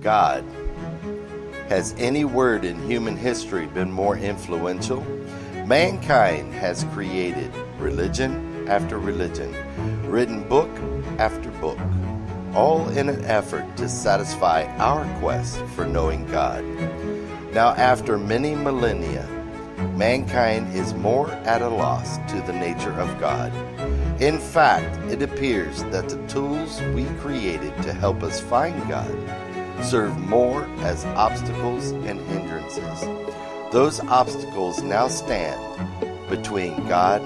God. Has any word in human history been more influential? Mankind has created religion after religion, written book after book, all in an effort to satisfy our quest for knowing God. Now, after many millennia, mankind is more at a loss to the nature of God. In fact, it appears that the tools we created to help us find God serve more as obstacles and hindrances. Those obstacles now stand between God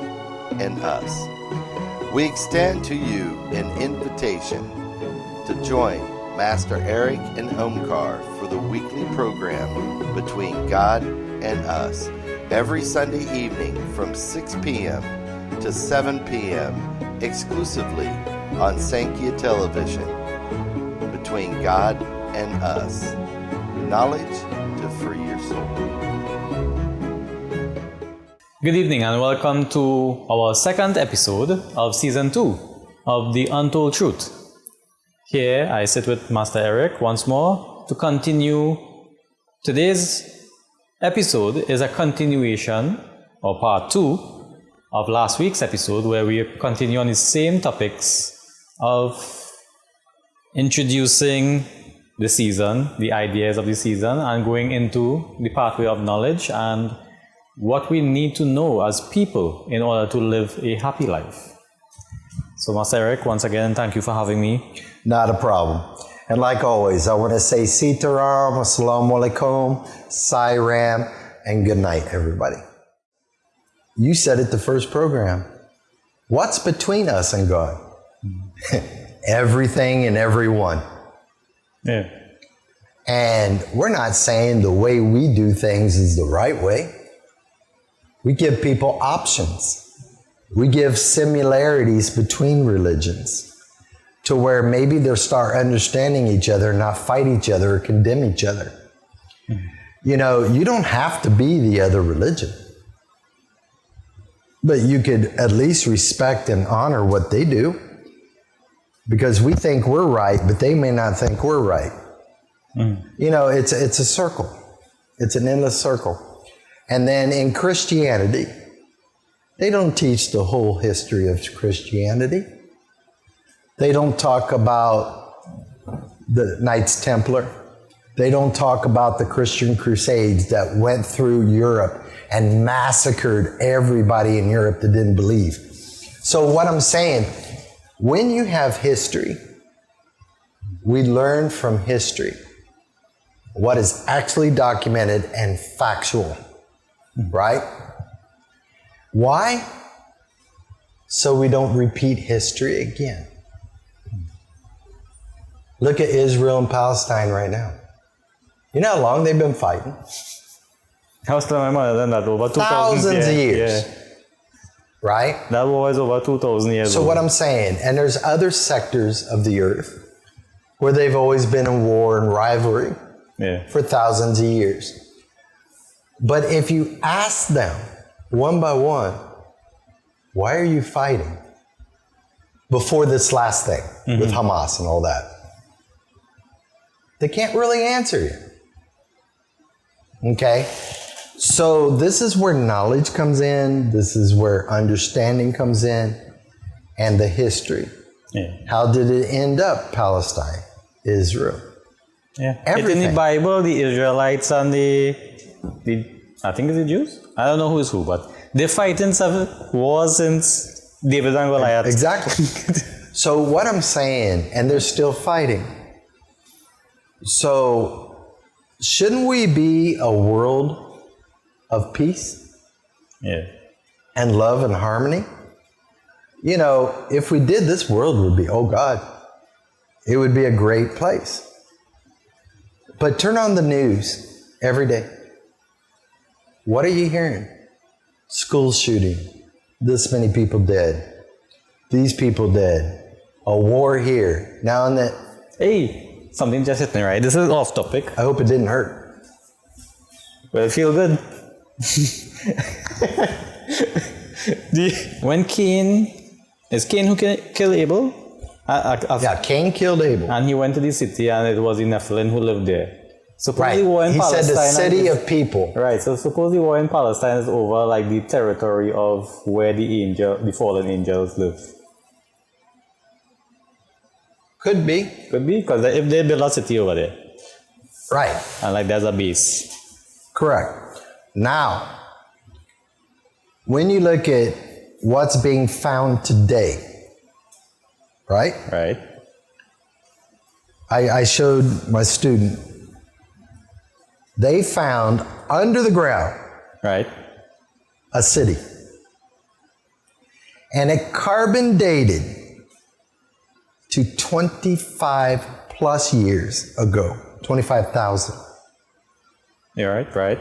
and us. We extend to you an invitation to join Master Eric and Omkar for the weekly program Between God and Us every Sunday evening from 6 p.m. to 7 p.m. exclusively on Sankhya Television. Between God and Us. Knowledge to free your soul. Good evening and welcome to our second episode of Season 2 of The Untold Truth. Here I sit with Master Eric once more to continue. Today's episode is a continuation, or part 2, of last week's episode, where we continue on the same topics of introducing the season, the ideas of the season, and going into the pathway of knowledge and what we need to know as people in order to live a happy life. So, Master Eric, once again, thank you for having me. Not a problem. And like always, I want to say Sitaram, Assalamu Alaikum, Sairam, and good night, everybody. You said it the first program. What's between us and God? Everything and everyone. Yeah. And we're not saying the way we do things is the right way. We give people options. We give similarities between religions to where maybe they'll start understanding each other, not fight each other or condemn each other. Mm-hmm. You know, you don't have to be the other religion, but you could at least respect and honor what they do, because we think we're right, but they may not think we're right. Mm. You know, it's a circle. It's an endless circle. And then in Christianity, they don't teach the whole history of Christianity. They don't talk about the Knights Templar. They don't talk about the Christian Crusades that went through Europe and massacred everybody in Europe that didn't believe. So what I'm saying, when you have history, we learn from history what is actually documented and factual, right? Why? So we don't repeat history again. Look at Israel and Palestine right now. You know how long they've been fighting? I was telling my mother that over 2,000 thousands of years. Yeah. Right? That war is over 2,000 years So old. what I'm saying, and there's other sectors of the earth where they've always been in war and rivalry for thousands of years. But if you ask them one by one, why are you fighting? Before this last thing with Hamas and all that, they can't really answer you. Okay? So this is where knowledge comes in. This is where understanding comes in, and the history. Yeah. How did it end up, Palestine, Israel? Yeah. Everything. In the Bible, the Israelites and the I think it's the Jews? I don't know who is who, but they're fighting wars since David and Goliath. Exactly. So what I'm saying, and they're still fighting. So shouldn't we be a world of peace? Yeah. And love and harmony? You know, if we did, this world would be, oh God, it would be a great place. But turn on the news every day. What are you hearing? School shooting. This many people dead. These people dead. A war here. Now and then. Hey, something just hit me, right? This is off topic. I hope it didn't hurt. Well, it feel good. When Cain, is Cain who killed Abel? Cain killed Abel. And he went to the city, and it was the Nephilim who lived there. Suppose the war in He Palestine. said the city of people. Right. So suppose the war in Palestine is over, like the territory of where the fallen angels live. Could be. Could be, because if they build a city over there, Right. and like there's a base. Correct. Now, when you look at what's being found today, right? Right. I showed my student, they found under the ground Right. a city. And it carbon dated to 25 plus years ago, 25,000. Yeah. Right. Right.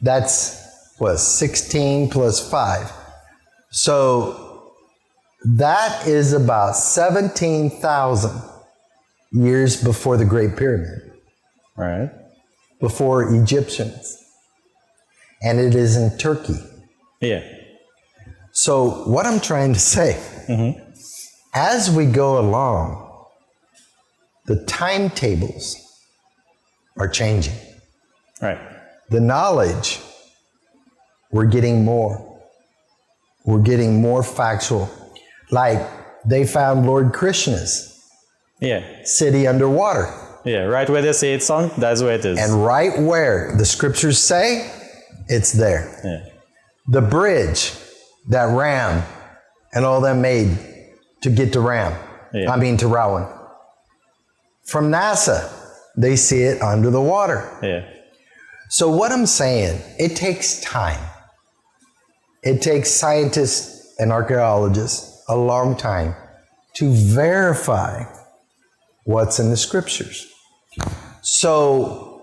That's what, 16 plus 5. So that is about 17,000 years before the Great Pyramid, Right. before Egyptians. And it is in Turkey. Yeah. So what I'm trying to say, as we go along, the timetables are changing. Right. The knowledge, we're getting more. We're getting more factual. Like they found Lord Krishna's Yeah. city underwater. Yeah. Right where they say it's sunk, that's where it is. And right where the scriptures say, it's there. Yeah. The bridge that Ram and all them made to get to Ram. Yeah. I mean to Rowan. From NASA, they see it under the water. Yeah. So what I'm saying, it takes time. It takes scientists and archaeologists a long time to verify what's in the scriptures. So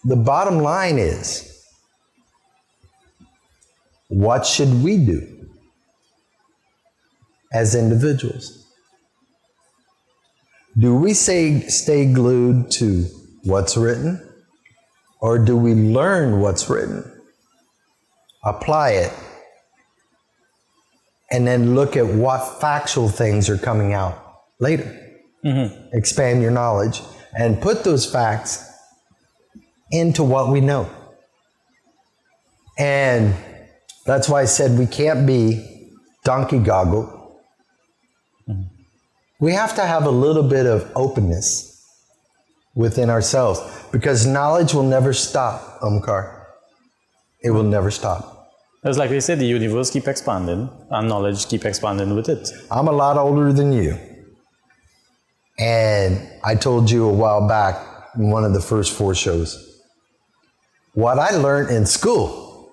the bottom line is, what should we do as individuals? Do we stay glued to what's written? Or do we learn what's written, apply it, and then look at what factual things are coming out later? Expand your knowledge and put those facts into what we know. And that's why I said we can't be donkey goggled. We have to have a little bit of openness within ourselves, because knowledge will never stop, Omkar. It will never stop. It's like they say, the universe keep expanding and knowledge keep expanding with it. I'm a lot older than you. And I told you a while back in one of the first 4 shows, what I learned in school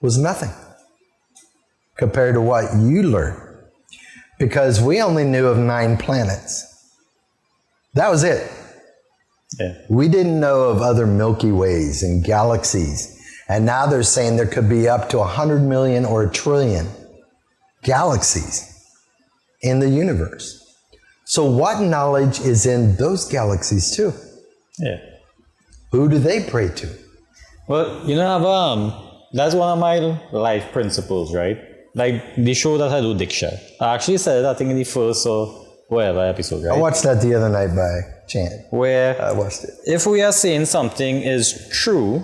was nothing compared to what you learned. Because we only knew of 9 planets. That was it. Yeah. We didn't know of other Milky Ways and galaxies. And now they're saying there could be up to 100 million or 1 trillion galaxies in the universe. So what knowledge is in those galaxies too? Yeah. Who do they pray to? Well, that's one of my life principles, right? Like the show that I do, Diksha. I actually said, I think in the first or whatever episode, right? I watched that the other night by chance. Where I watched it. if we are saying something is true,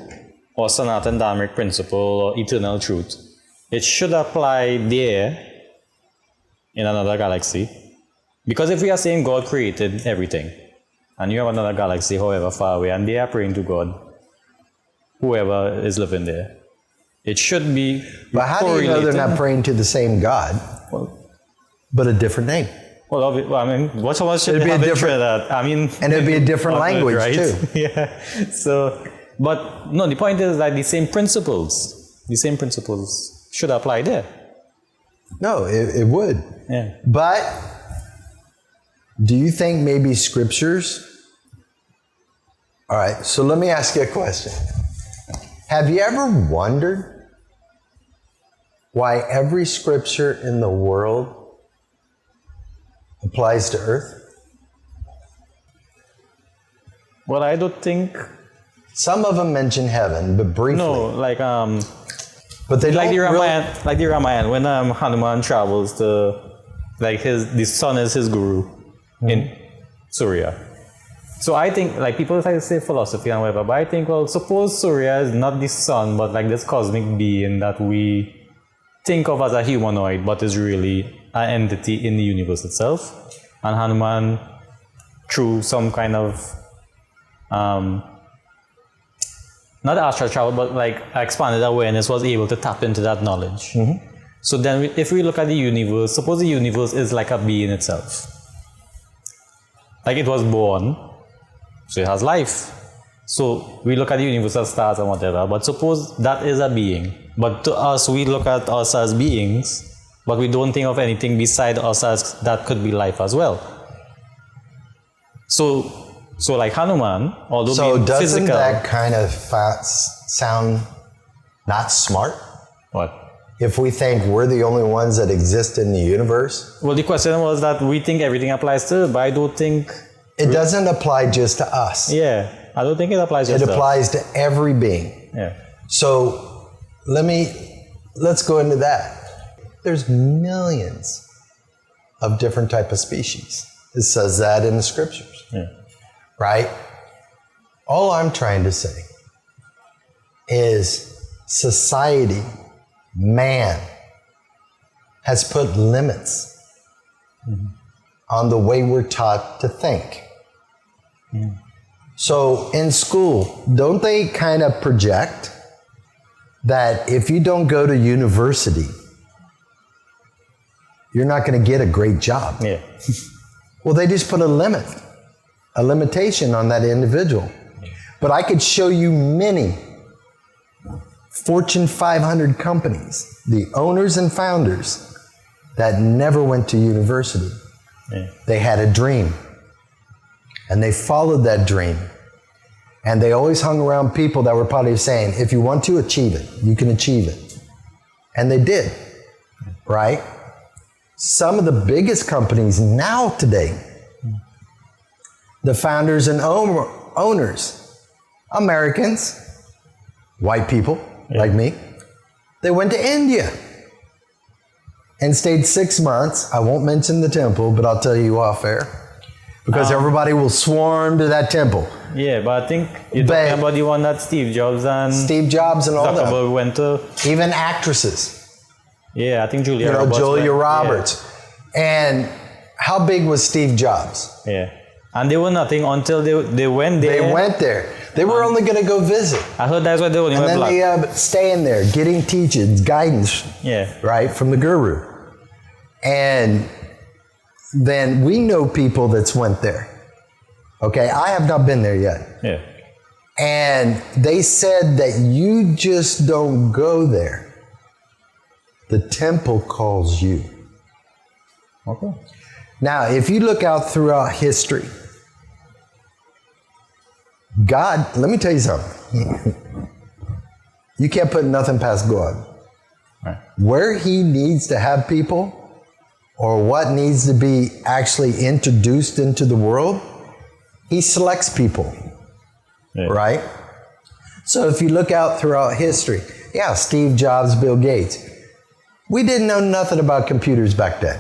or Sanatan Dharmic principle, or eternal truth, it should apply there in another galaxy. Because if we are saying God created everything, and you have another galaxy, however far away, and they are praying to God, whoever is living there, it should be But how do you know they're not praying to the same God, but a different name? Well, I mean, what much should It'd be have a it different- for that? I mean, And it'd be a different language right? too. Yeah. So, but no, the point is that the same principles should apply there. No, it would. Yeah. But do you think maybe scriptures? All right, so let me ask you a question. Have you ever wondered why every scripture in the world applies to earth? Well, I don't think. Some of them mention heaven, but briefly. No, like But they like don't the really- Ramayana, like the Ramayana, when Hanuman travels to, like the sun is his guru in Surya. So I think, like, people like to say philosophy and whatever, but I think, well, suppose Surya is not the sun, but like this cosmic being that we think of as a humanoid, but is really an entity in the universe itself. And Hanuman, through some kind of, not astral travel, but like expanded awareness, was able to tap into that knowledge. So then, if we look at the universe, suppose the universe is like a being itself. Like it was born, so it has life. So we look at the universe as stars and whatever, but suppose that is a being. But to us, we look at us as beings, but we don't think of anything beside us as that could be life as well. So like Hanuman, although So being doesn't physical, that kind of sound not smart? what? If we think we're the only ones that exist in the universe? Well, the question was that we think everything applies to, but I don't think. It doesn't apply just to us. Yeah, I don't think it applies to It us. applies to every being. Yeah. So let's go into that. There's millions of different type of species. It says that in the scriptures, Yeah. right? All I'm trying to say is society, man, has put limits on the way we're taught to think. So in school, don't they kind of project that if you don't go to university, you're not going to get a great job? Yeah. Well, they just put a limitation on that individual. But I could show you many Fortune 500 companies, the owners and founders, that never went to university. Yeah. They had a dream, and they followed that dream. And they always hung around people that were probably saying, if you want to achieve it, you can achieve it. And they did, right? Some of the biggest companies now today, the founders and owners, Americans, white people like me, they went to India and stayed 6 months. I won't mention the temple, but I'll tell you off air, because everybody will swarm to that temple. Yeah, but I think you're talking about the one that Steve Jobs and all that. Zuckerberg went to. Even actresses. Yeah, I think Julia Roberts. Julia went. Roberts. And how big was Steve Jobs? Yeah. And they were nothing until they went there. They went there. They were only going to go visit. I heard that's why they only And went then black. they staying there, getting teachings, guidance, Yeah. right, from the guru. And then we know people that's went there. Okay, I have not been there yet. Yeah. And they said that you just don't go there. The temple calls you. Okay. Now, if you look out throughout history, God, let me tell you something. You can't put nothing past God. Right. Where he needs to have people, or what needs to be actually introduced into the world, he selects people, Yeah. right? So if you look out throughout history, yeah, Steve Jobs, Bill Gates, we didn't know nothing about computers back then.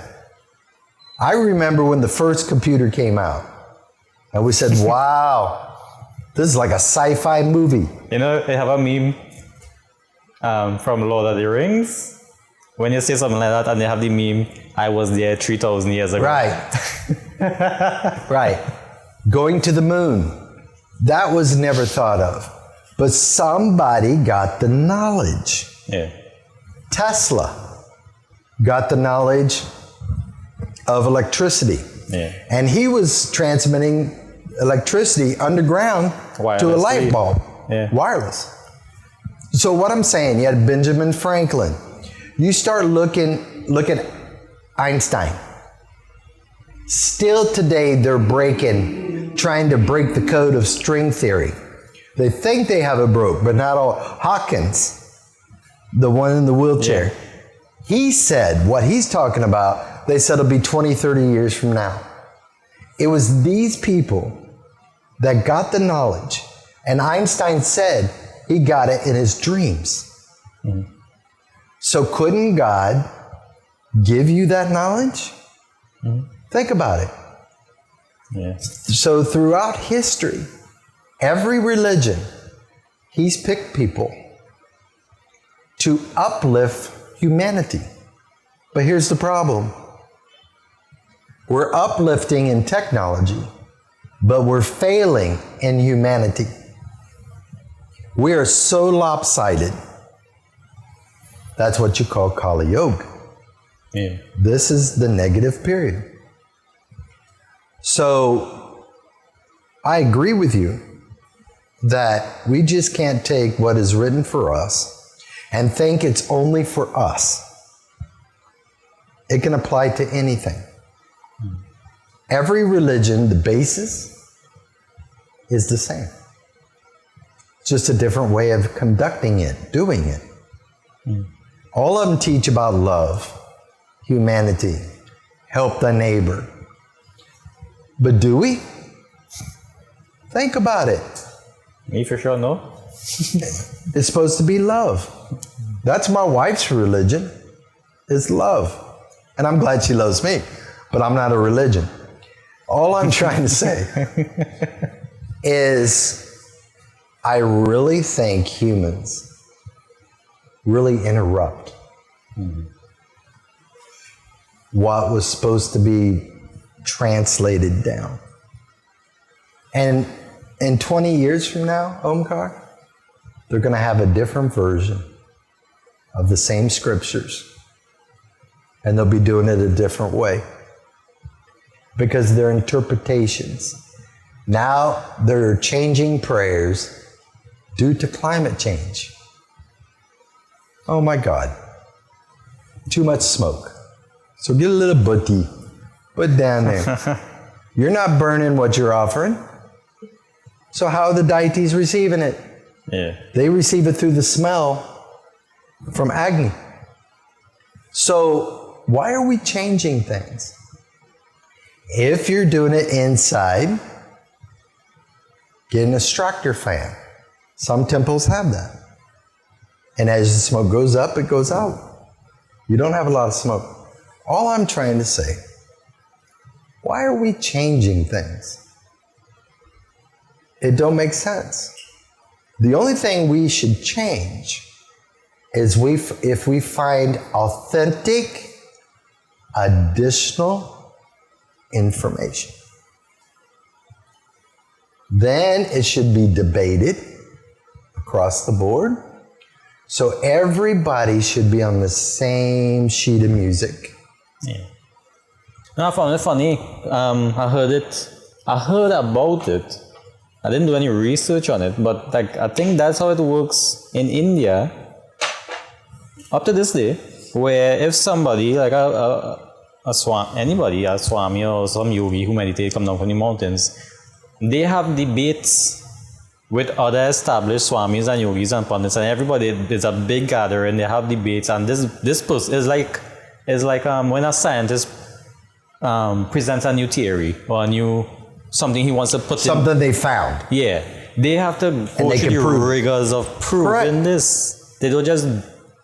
I remember when the first computer came out, and we said, wow, this is like a sci-fi movie. You know, they have a meme from Lord of the Rings. When you say something like that, and they have the meme, I was there 3,000 years ago. Right. Right. Going to the moon. That was never thought of. But somebody got the knowledge. Yeah. Tesla got the knowledge of electricity. Yeah. And he was transmitting electricity underground to a Wirelessly. light bulb. Yeah. Wireless. So what I'm saying, you had Benjamin Franklin. You start look at Einstein. Still today, they're trying to break the code of string theory. They think they have it broke, but not all. Hawkins, the one in the wheelchair, Yeah. he said what he's talking about, they said it'll be 20, 30 years from now. It was these people that got the knowledge, and Einstein said he got it in his dreams. So couldn't God give you that knowledge? Think about it. Yeah. So throughout history, every religion, he's picked people to uplift humanity. But here's the problem. We're uplifting in technology, but we're failing in humanity. We are so lopsided. That's what you call Kali Yuga. Yeah. This is the negative period. So I agree with you that we just can't take what is written for us and think it's only for us. It can apply to anything. Every religion, the basis is the same. It's just a different way of conducting it, doing it. All of them teach about love, humanity, help the neighbor. But do we? Think about it. Me for sure, no? It's supposed to be love. That's my wife's religion, is love. And I'm glad she loves me, but I'm not a religion. All I'm trying to say is I really think humans really interrupt what was supposed to be translated down. And in 20 years from now, Omkar, they're going to have a different version of the same scriptures. And they'll be doing it a different way. Because they're interpretations. Now they're changing prayers due to climate change. Oh my God. Too much smoke. So get a little butty. Put down there. You're not burning what you're offering. So how are the deities receiving it? Yeah. They receive it through the smell from Agni. So why are we changing things? If you're doing it inside, get an extractor fan. Some temples have that. And as the smoke goes up, it goes out. You don't have a lot of smoke. All I'm trying to say, why are we changing things? It don't make sense. The only thing we should change is if we find authentic, additional information. Then it should be debated across the board. So everybody should be on the same sheet of music. Yeah. No, I found it funny. I heard about it. I didn't do any research on it, but like I think that's how it works in India up to this day, where if somebody like a swami or some yogi who meditate, come down from the mountains, they have debates with other established swamis and yogis and pandits, and everybody, there's a big gathering, they have debates, and this person is like when a scientist presents a new theory or a new something he wants to put something they found. Yeah, they have to go through the rigors of proving this. They don't just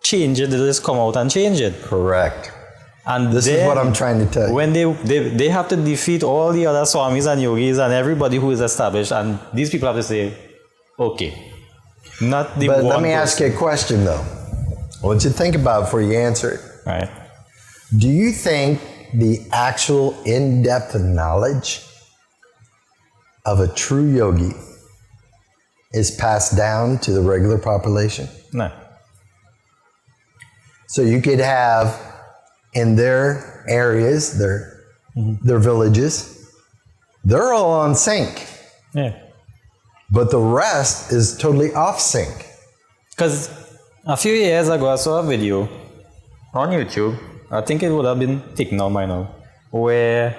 change it, they just come out and change it. Correct. And this is what I'm trying to tell you. When they have to defeat all the other swamis and yogis and everybody who is established, and these people have to say, okay, not the But one let me ask you a question though. I want you to think about it before you answer it. Right. Do you think the actual in-depth knowledge of a true yogi is passed down to the regular population? No. So you could have in their areas, their villages, they're all on sync. Yeah. But the rest is totally off sync. Because a few years ago, I saw a video on YouTube. I think it would have been taken down by now, where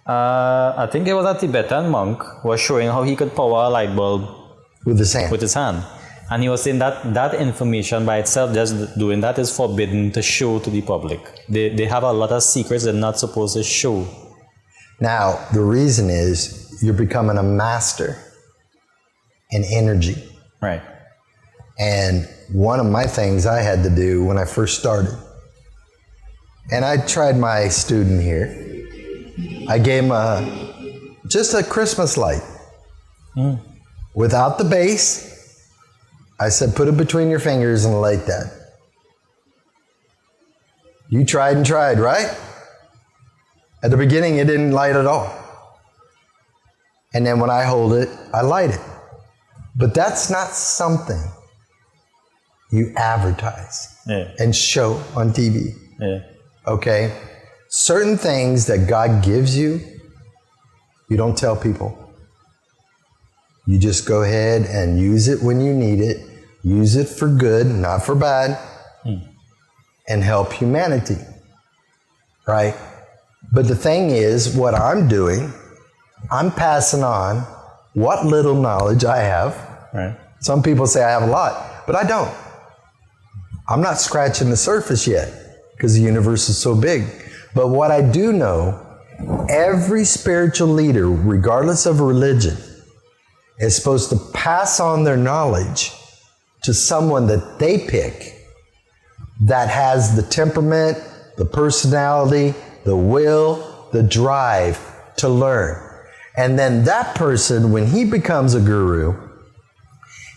I think it was a Tibetan monk was showing how he could power a light bulb With his hand. with his hand. And he was saying that information by itself, just doing that, is forbidden to show to the public. They have a lot of secrets they're not supposed to show. Now, the reason is you're becoming a master in energy. Right. And one of my things I had to do when I first started, and I tried my student here, I gave him just a Christmas light. Without the base, I said, put it between your fingers and light that. You tried and tried, right? At the beginning, it didn't light at all. And then when I hold it, I light it. But that's not something you advertise and show on TV. Okay? Certain things that God gives you, you don't tell people. You just go ahead and use it when you need it. Use it for good, not for bad. And help humanity. Right? But the thing is, what I'm doing, I'm passing on what little knowledge I have. Right. Some people say I have a lot, but I don't. I'm not scratching the surface yet because the universe is so big. But what I do know, every spiritual leader, regardless of religion, is supposed to pass on their knowledge to someone that they pick that has the temperament, the personality, the will, the drive to learn. And then that person, when he becomes a guru,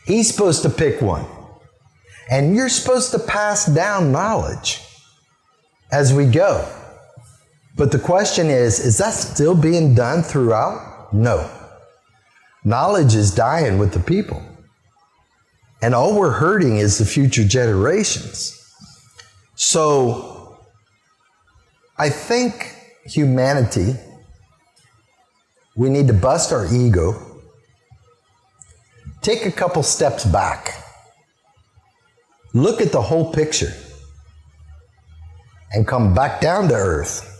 he's supposed to pick one. And you're supposed to pass down knowledge as we go. But the question is that still being done throughout? No. Knowledge is dying with the people. And all we're hurting is the future generations. So I think humanity, we need to bust our ego, take a couple steps back, look at the whole picture, and come back down to earth.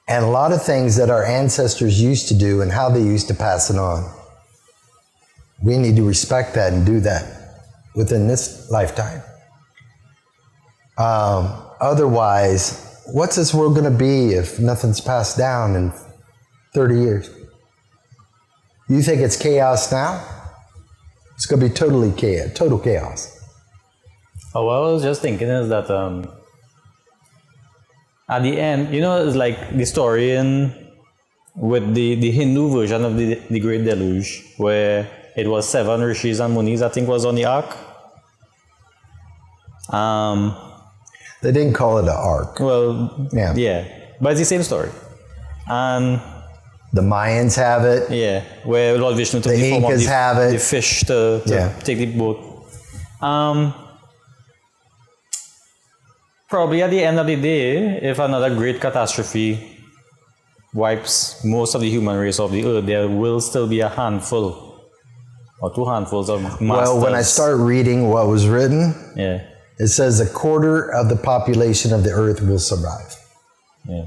And a lot of things that our ancestors used to do and how they used to pass it on, we need to respect that and do that within this lifetime. Otherwise, what's this world going to be if nothing's passed down in 30 years? You think it's chaos now? It's going to be totally chaos, total chaos. Oh, what I was just thinking is that at the end, it's like the story with the Hindu version of the Great Deluge, where it was 7 rishis and munis, I think, was on the ark. They didn't call it an ark. Well, yeah, but it's the same story. And the Mayans have it. Yeah, where Lord Vishnu took the form of Incas have it. The fish to take the boat. Probably at the end of the day, if another great catastrophe wipes most of the human race off the earth, there will still be a handful or 2 handfuls of masters. Well, when I start reading what was written, it says 1/4 of the population of the earth will survive. Yeah.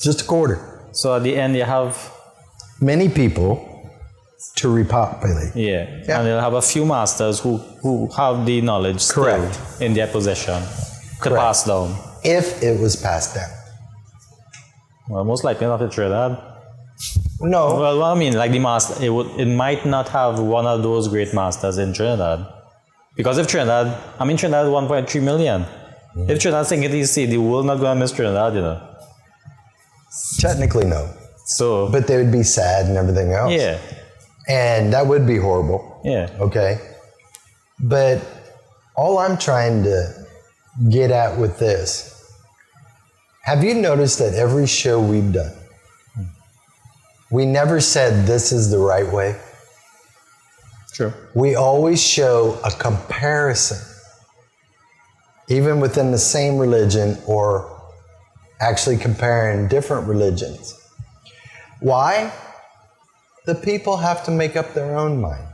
Just 1/4. So at the end, you have many people to repopulate. Yeah. And you'll have a few masters who have the knowledge still in their possession to pass down. If it was passed down. Well, most likely not to Trinidad. No. Well, I mean, like the master, it might not have one of those great masters in Trinidad. Because if Trinidad is 1.3 million. If Trinidad sinking to the sea, the world not going to miss Trinidad, Technically, no. So, but they would be sad and everything else. Yeah. And that would be horrible. Yeah. Okay. But all I'm trying to get at with this, have you noticed that every show we've done, we never said this is the right way? Sure. We always show a comparison, even within the same religion or actually comparing different religions. Why? The people have to make up their own mind.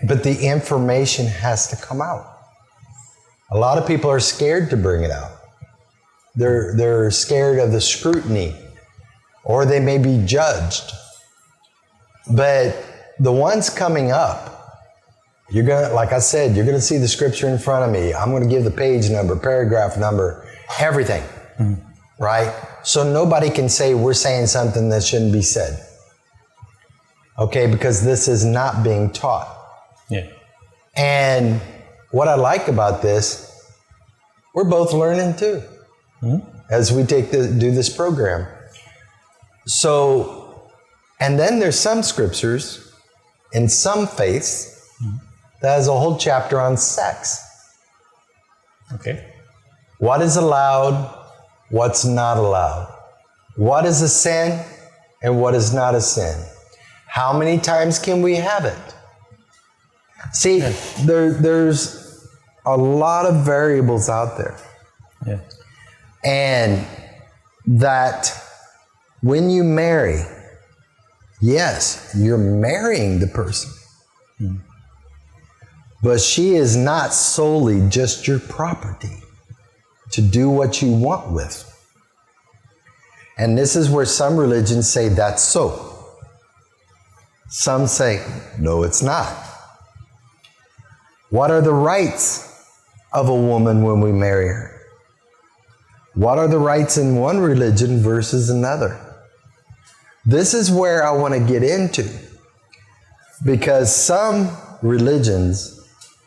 But the information has to come out. A lot of people are scared to bring it out. They're scared of the scrutiny, or they may be judged. But the ones coming up, you're gonna, like I said, you're gonna see the scripture in front of me. I'm gonna give the page number, paragraph number, everything, right? So nobody can say we're saying something that shouldn't be said. Okay, because this is not being taught. Yeah. And what I like about this, we're both learning too as we do this program. So, and then there's some scriptures in some faiths that has a whole chapter on sex. Okay. What is allowed, what's not allowed. What is a sin and what is not a sin. How many times can we have it? See, there's a lot of variables out there. Yeah. And that when you marry, yes, you're marrying the person. But she is not solely just your property to do what you want with. And this is where some religions say that's so. Some say, no, it's not. What are the rights of a woman when we marry her? What are the rights in one religion versus another? This is where I want to get into. Because some religions,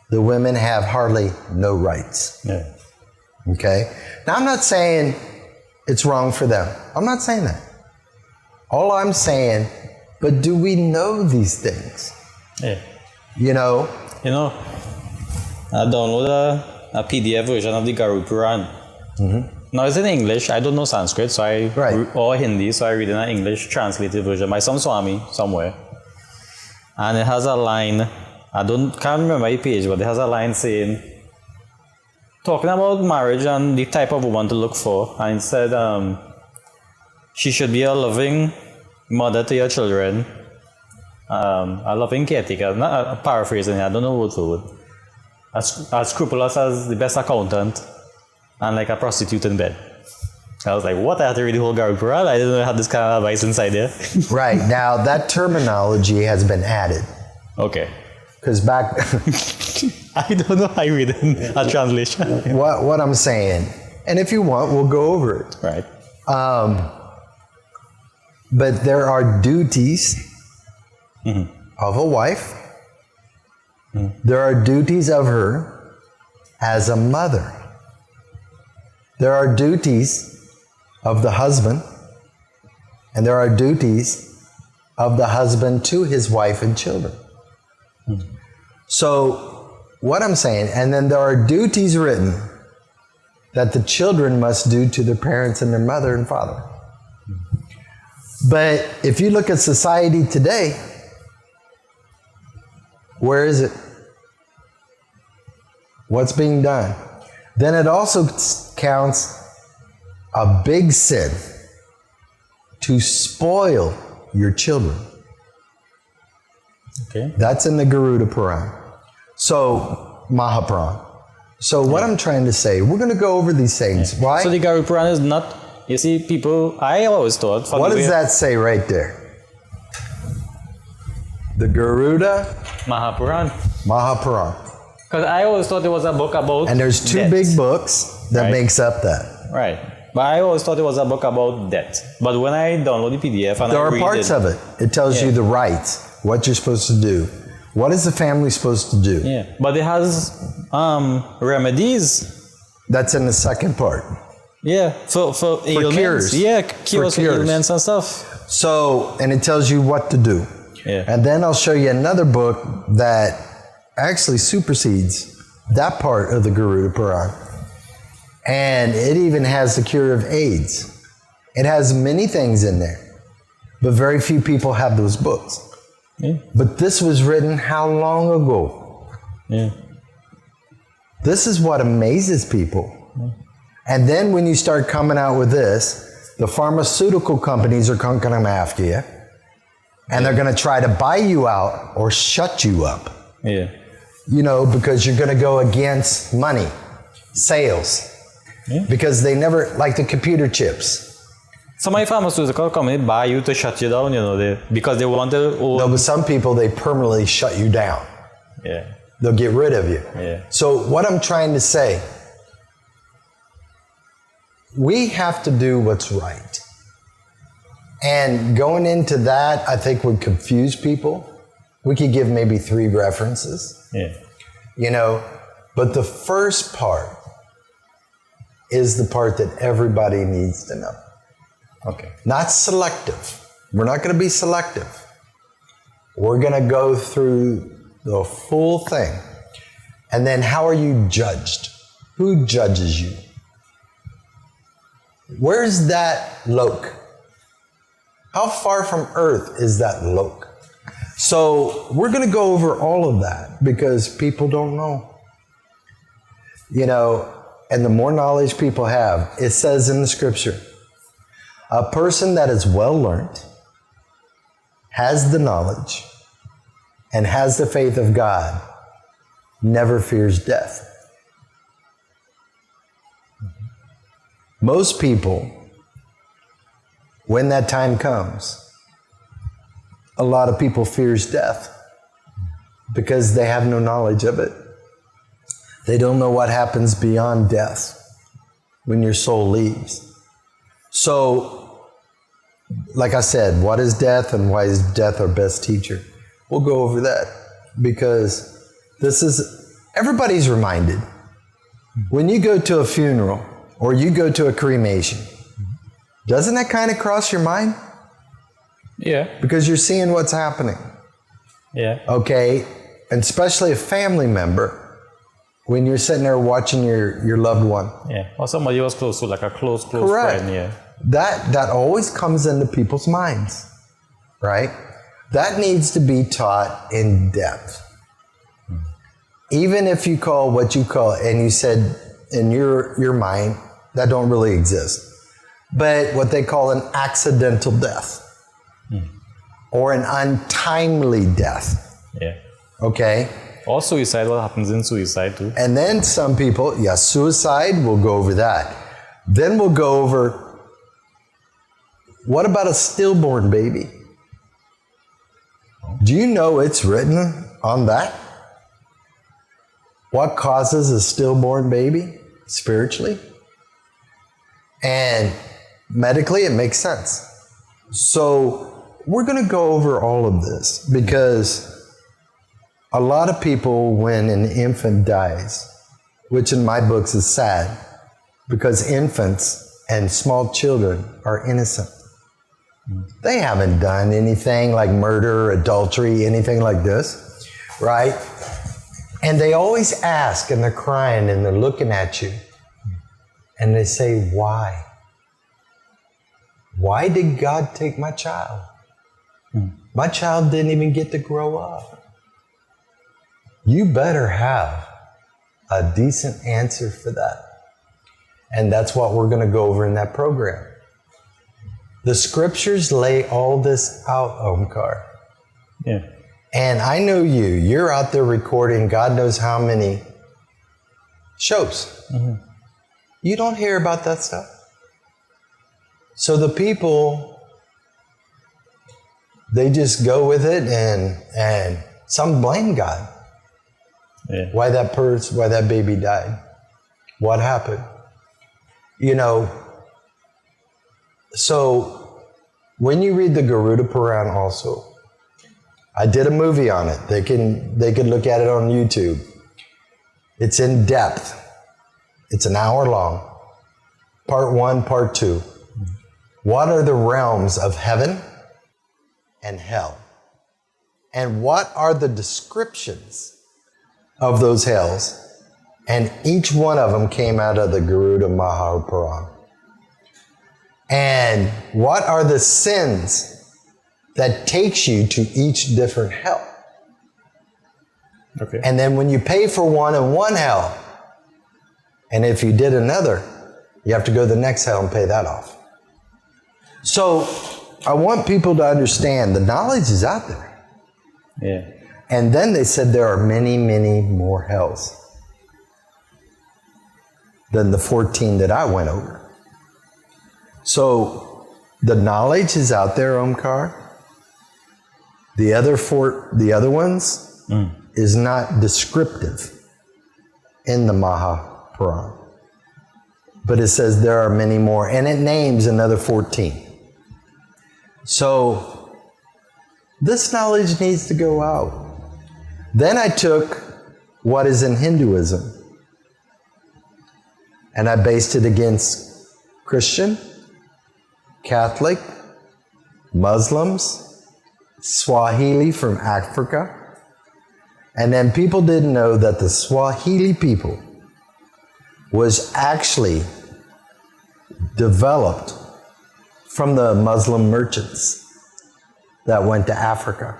the women have hardly no rights. Yeah. Okay? Now, I'm not saying it's wrong for them. I'm not saying that. All I'm saying, but do we know these things? Yeah. You know? You know, I downloaded a PDF version of the Garuda Puran. Now it's in English. I don't know Sanskrit, so or Hindi, so I read in an English translated version by some Swami somewhere. And it has a line, can't remember the page, but it has a line saying, talking about marriage and the type of woman to look for, and it said she should be a loving mother to your children, a loving caretaker, not paraphrasing, I don't know what to word, as scrupulous as the best accountant, and like a prostitute in bed. I was like, what? I had to read the whole Garuda Puran? I didn't know I had this kind of advice inside there. Right. Now, that terminology has been added. Okay. Because back... I don't know how I read it in a translation. what I'm saying, and if you want, we'll go over it. Right. But there are duties of a wife. There are duties of her as a mother. There are duties of the husband, and there are duties of the husband to his wife and children. So, what I'm saying, and then there are duties written that the children must do to their parents and their mother and father. But if you look at society today, where is it? What's being done? Then it also counts a big sin to spoil your children. Okay. That's in the Garuda Puran. So, Mahapuran. So what I'm trying to say, we're going to go over these things. Why? So the Garuda Puran is not, you see, people, I always thought... What does that say right there? The Garuda Mahapuran. Because I always thought it was a book about And there's two death. big books that makes up that. Right. But I always thought it was a book about death. But when I download the PDF and There I are read parts of it. It tells you the rights, what you're supposed to do. What is the family supposed to do? Yeah. But it has remedies. That's in the second part. Yeah. For ailments. cures. Yeah. Cures for ailments and stuff. So, and it tells you what to do. Yeah. And then I'll show you another book that actually supersedes that part of the Garuda Puran. And it even has the cure of AIDS. It has many things in there, but very few people have those books. Yeah. But this was written how long ago? Yeah. This is what amazes people. And then when you start coming out with this, the pharmaceutical companies are going to come after you, and they're going to try to buy you out or shut you up. Yeah. You know, because you're going to go against money, sales. Yeah. Because they never, like the computer chips. Some pharmaceutical company buy you to shut you down, you know, because they want to own... No, but some people, they permanently shut you down. Yeah. They'll get rid of you. Yeah. So what I'm trying to say, we have to do what's right. And going into that, I think would confuse people. We could give maybe 3 references, Yeah. you know, but the first part is the part that everybody needs to know. Okay. Not selective. We're not going to be selective. We're going to go through the full thing. And then how are you judged? Who judges you? Where's that loke? How far from earth is that loke? So we're going to go over all of that because people don't know. You know, and the more knowledge people have, it says in the scripture, a person that is well learned, has the knowledge, and has the faith of God, never fears death. Most people, when that time comes, a lot of people fears death because they have no knowledge of it. They don't know what happens beyond death when your soul leaves. So, like I said, what is death and why is death our best teacher? We'll go over that because everybody's reminded. When you go to a funeral or you go to a cremation, doesn't that kind of cross your mind? Yeah. Because you're seeing what's happening. Yeah. Okay? And especially a family member, when you're sitting there watching your loved one. Yeah. Or somebody was close to, like a close Correct. friend. Yeah. That always comes into people's minds, right? That needs to be taught in depth. Even if you call what you call, and you said in your mind, that don't really exist. But what they call an accidental death or an untimely death. Yeah. Okay? Or suicide, what happens in suicide too. And then some people, suicide, we'll go over that. Then we'll go over, what about a stillborn baby? Do you know it's written on that? What causes a stillborn baby spiritually? And medically, it makes sense. So we're going to go over all of this because a lot of people, when an infant dies, which in my books is sad, because infants and small children are innocent. They haven't done anything like murder, adultery, anything like this, right? And they always ask, and they're crying, and they're looking at you, and they say, why? Why did God take my child? My child didn't even get to grow up. You better have a decent answer for that. And that's what we're going to go over in that program. The scriptures lay all this out, Omkar. Yeah. And I know you're out there recording God knows how many shows. Mm-hmm. You don't hear about that stuff. So the people, they just go with it and some blame God. Yeah. Why that baby died. What happened? You know, so when you read the Garuda Puran also, I did a movie on it. They can look at it on YouTube. It's in depth. It's an hour long. Part 1, part 2. What are the realms of heaven and hell? And what are the descriptions of those hells? And each one of them came out of the Garuda Mahapuran. And what are the sins that takes you to each different hell? Okay. And then when you pay for one in one hell, and if you did another, you have to go to the next hell and pay that off. So I want people to understand the knowledge is out there. Yeah. And then they said there are many, many more hells than the 14 that I went over. So the knowledge is out there, Omkar. The other ones is not descriptive in the Mahapuran. But it says there are many more, and it names another 14. So this knowledge needs to go out. Then I took what is in Hinduism and I based it against Christian, Catholic, Muslims, Swahili from Africa. And then people didn't know that the Swahili people was actually developed from the Muslim merchants that went to Africa.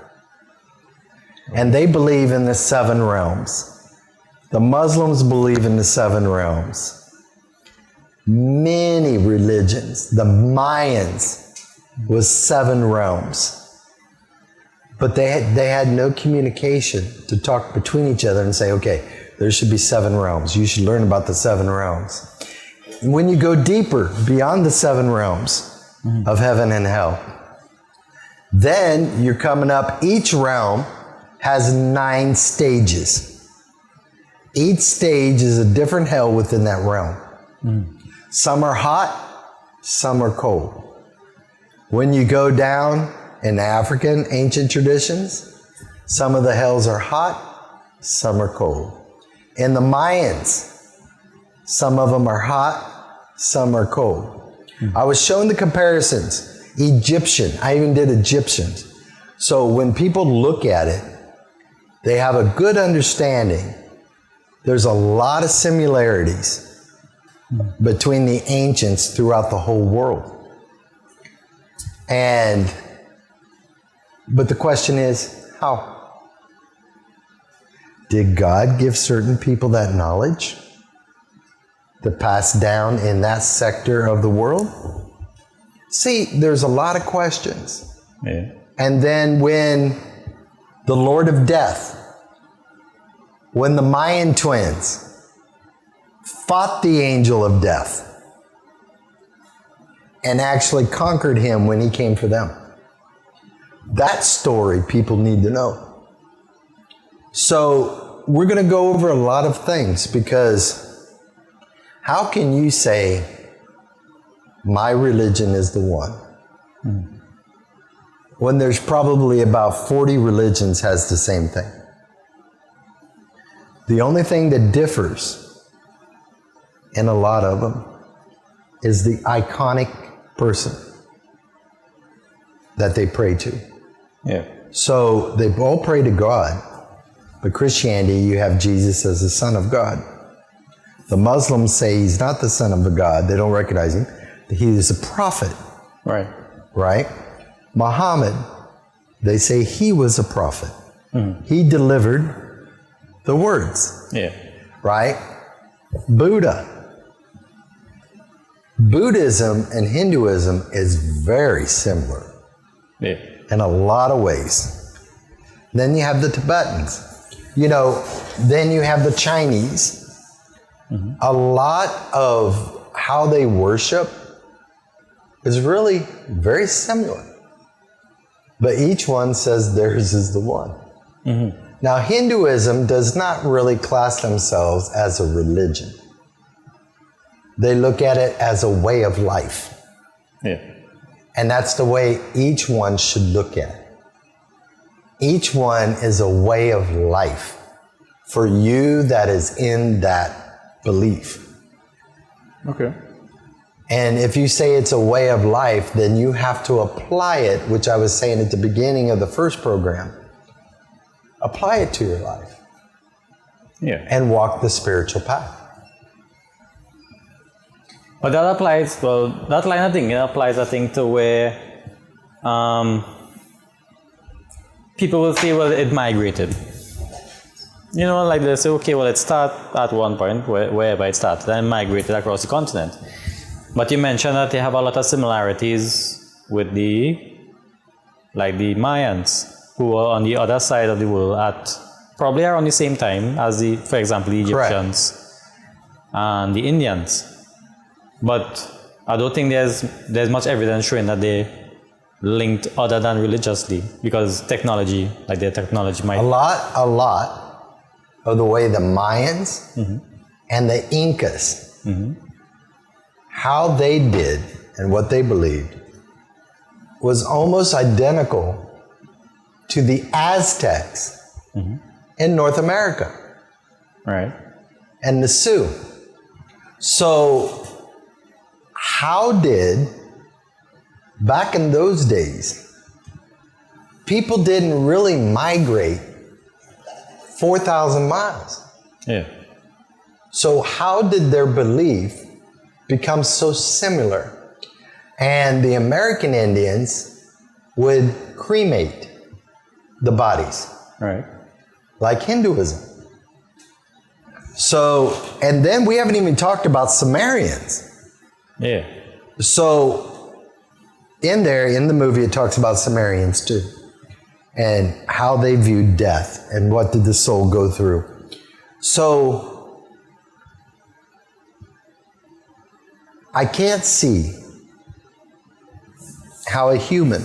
And they believe in the 7 realms. The Muslims believe in the 7 realms. Many religions, the Mayans was 7 realms. But they had no communication to talk between each other and say, okay, there should be 7 realms. You should learn about the 7 realms. When you go deeper beyond the 7 realms of heaven and hell, then you're coming up, each realm has 9 stages. Each stage is a different hell within that realm. Some are hot, some are cold. When you go down in African ancient traditions, some of the hells are hot, some are cold. In the Mayans, some of them are hot, some are cold. I was showing the comparisons. Egyptian, I even did Egyptians. So when people look at it, they have a good understanding. There's a lot of similarities between the ancients throughout the whole world. But the question is, how? Did God give certain people that knowledge to pass down in that sector of the world? See, there's a lot of questions. Yeah. And then when the Lord of Death, when the Mayan twins fought the angel of death and actually conquered him when he came for them. That story people need to know. So we're going to go over a lot of things, because how can you say my religion is the one when there's probably about 40 religions has the same thing? The only thing that differs in a lot of them is the iconic person that they pray to. Yeah. So they all pray to God, but Christianity, you have Jesus as the Son of God. The Muslims say he's not the Son of God. They don't recognize him. He is a prophet. Right. Right? Muhammad, they say he was a prophet. He delivered the words. Yeah. Right? Buddhism and Hinduism is very similar Yeah. in a lot of ways. Then you have the Tibetans. Then you have the Chinese. A lot of how they worship is really very similar. But each one says theirs is the one. Now, Hinduism does not really class themselves as a religion. They look at it as a way of life. Yeah. And that's the way each one should look at it. Each one is a way of life for you that is in that belief. Okay. And if you say it's a way of life, then you have to apply it, which I was saying at the beginning of the first program. Apply it to your life. Yeah. And walk the spiritual path. But that applies, that line of thing, it applies, I think, to where people will say, well, it migrated. Like they say, okay, well, it started at one point, wherever it started, and migrated across the continent. But you mentioned that they have a lot of similarities with the Mayans, who were on the other side of the world at probably around the same time as for example, the Egyptians. Correct. And the Indians. But I don't think there's much evidence showing that they linked other than religiously, because technology, their technology might... A lot of the way the Mayans and the Incas, how they did and what they believed was almost identical to the Aztecs in North America. Right. And the Sioux. So how did, back in those days, people didn't really migrate 4,000 miles. Yeah. So how did their belief become so similar? And the American Indians would cremate the bodies, Right. like Hinduism. So, and then we haven't even talked about Sumerians. Yeah. So, in there, in the movie, it talks about Sumerians too, and how they viewed death and what did the soul go through. So, I can't see how a human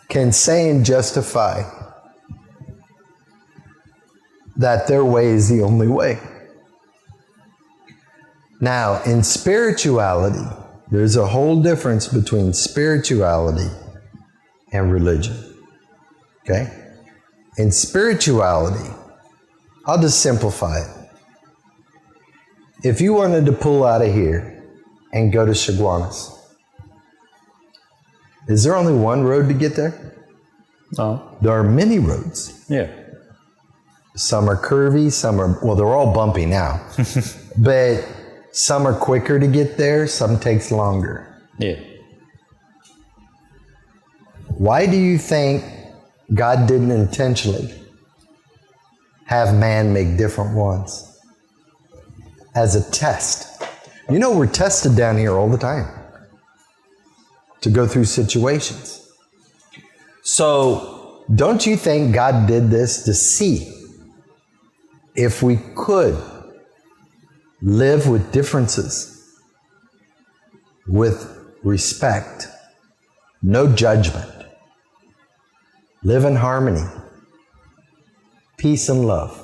can say and justify that their way is the only way. Now, in spirituality, there's a whole difference between spirituality and religion. Okay? In spirituality, I'll just simplify it. If you wanted to pull out of here and go to Chaguanas, is there only one road to get there? No. There are many roads. Yeah. Some are curvy, some are, well, they're all bumpy now. But some are quicker to get there, some takes longer. Yeah. Why do you think God didn't intentionally have man make different ones? As a test. You know, we're tested down here all the time to go through situations. So, don't you think God did this to see if we could live with differences, with respect, no judgment, live in harmony, peace and love?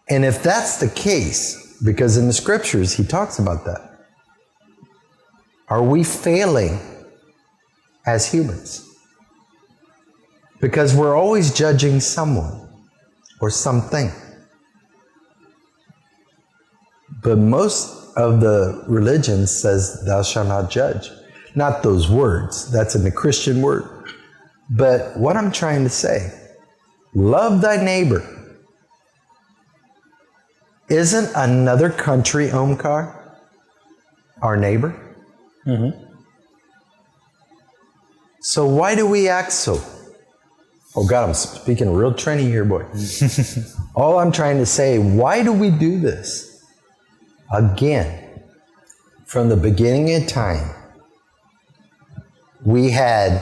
And if that's the case, because in the scriptures he talks about that, are we failing as humans? Because we're always judging someone or something. But most of the religion says, thou shalt not judge. Not those words, that's in the Christian word. But what I'm trying to say, love thy neighbor. Isn't another country, Omkar, our neighbor? Mm-hmm. So why do we act so? Oh God, I'm speaking real trendy here, boy. All I'm trying to say, why do we do this? Again, from the beginning of time, we had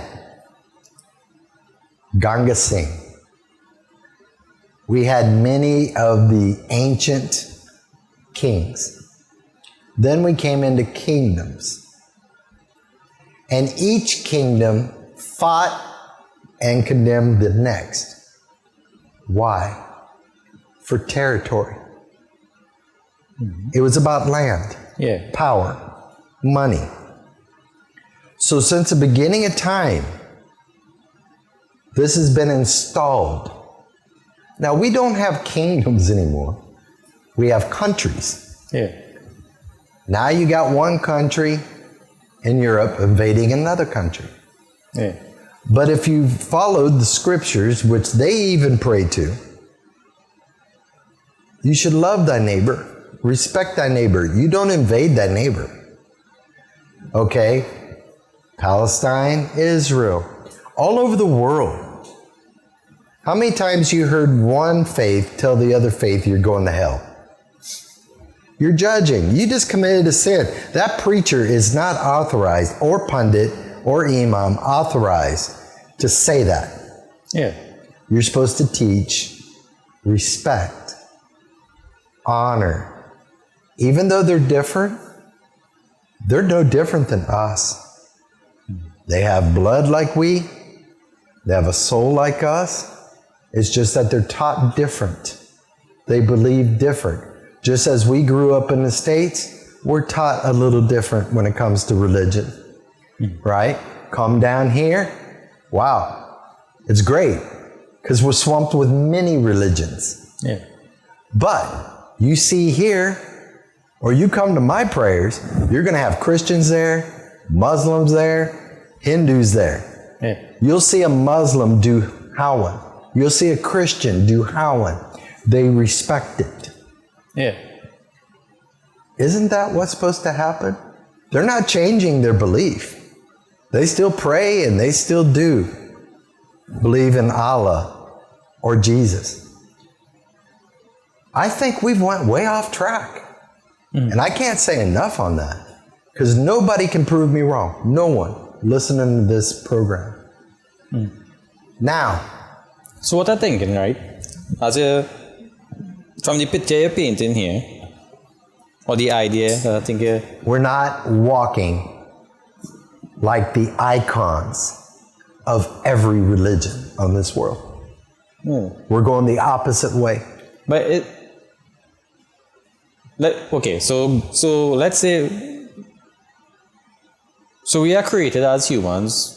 Ganga Singh. We had many of the ancient kings. Then we came into kingdoms. And each kingdom fought and condemned the next. Why? For territory. It was about land, Yeah. power, money. So since the beginning of time, this has been installed. Now, we don't have kingdoms anymore. We have countries. Yeah. Now you got one country in Europe invading another country. Yeah. But if you followed the scriptures, which they even pray to, you should love thy neighbor, respect thy neighbor. You don't invade thy neighbor. Okay? Palestine, Israel, all over the world. How many times you heard one faith tell the other faith you're going to hell? You're judging. You just committed a sin. That preacher is not authorized, or pundit, or imam authorized to say that. Yeah. You're supposed to teach respect, honor. Even though they're different, they're no different than us. They have blood like we. They have a soul like us. It's just that they're taught different. They believe different. Just as we grew up in the States, we're taught a little different when it comes to religion. Right? Come down here. Wow. It's great because we're swamped with many religions. Yeah. But you see here, or you come to my prayers, you're going to have Christians there, Muslims there, Hindus there. Yeah. You'll see a Muslim do Hawan. You'll see a Christian do Hawan. They respect it. Yeah. Isn't that what's supposed to happen? They're not changing their belief. They still pray and they still do believe in Allah or Jesus. I think we've went way off track. And I can't say enough on that because nobody can prove me wrong. No one listening to this program. Now. So what I'm thinking, right? From the picture you're painting here, or the idea that I think we're not walking like the icons of every religion on this world. We're going the opposite way. But okay, so let's say, so we are created as humans.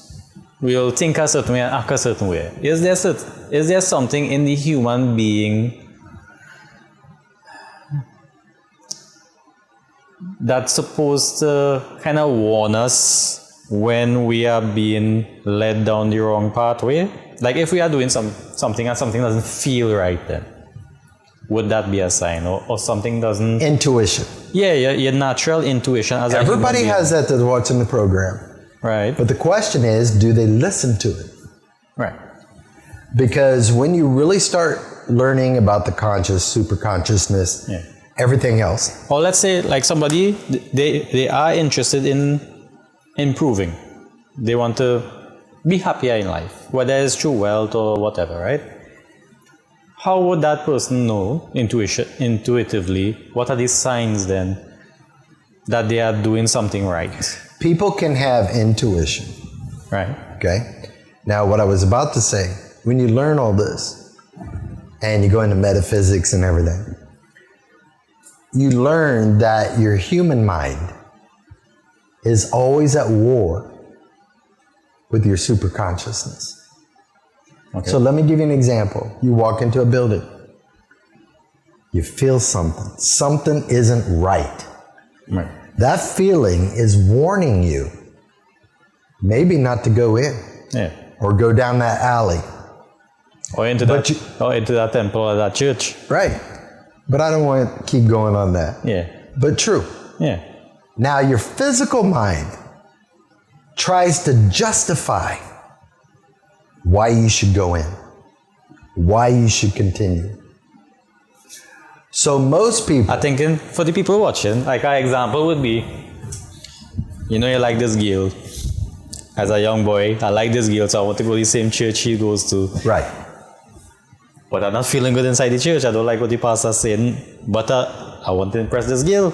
We'll think a certain way and act a certain way. Is there something in the human being that's supposed to kind of warn us when we are being led down the wrong pathway? Like if we are doing something and something doesn't feel right, then would that be a sign, or something doesn't? Intuition. Yeah, your natural intuition. As everybody has that that's watching the program. Right. But the question is, do they listen to it? Right. Because when you really start learning about the conscious, super consciousness, everything else. Or let's say like somebody, they are interested in improving. They want to be happier in life, whether it's through wealth or whatever, right? How would that person know intuitively, what are these signs then that they are doing something right? People can have intuition. Right. Okay. Now, what I was about to say, when you learn all this and you go into metaphysics and everything, you learn that your human mind is always at war with your superconsciousness. Okay. So let me give you an example. You walk into a building. You feel something. Something isn't right. Right. That feeling is warning you maybe not to go in. Yeah. Or go down that alley. Or into that temple or that church. Right. But I don't want to keep going on that. Yeah. But true. Yeah. Now your physical mind tries to justify why you should go in, why you should continue. So most people... I think for the people watching, like our example would be, you know, you like this girl. As a young boy, I like this girl, so I want to go to the same church she goes to. Right. But I'm not feeling good inside the church. I don't like what the pastor's saying. But I want to impress this girl.